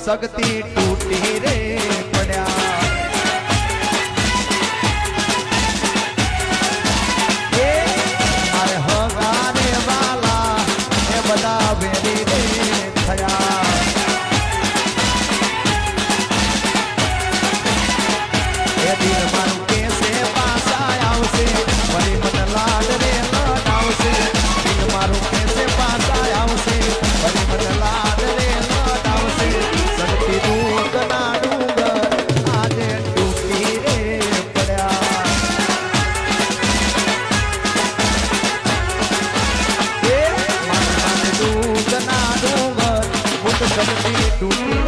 શક્તિ તૂટી રે પડ્યા મારે હગાને વાલા એ બધા વેરી રે થયા એ દિલ મારું કેસે પાછા આવશે વળી મને લાડ રે લડાવશે દિલ મારું કેસે પાછા આવશે વળી મને લાડ રે લડાવશે શક્તિ દુઃખના ડુંગર આજે તૂટી રે પડ્યા એ મારા દુઃખના ડુંગર ભૂત શક્તિ તૂટી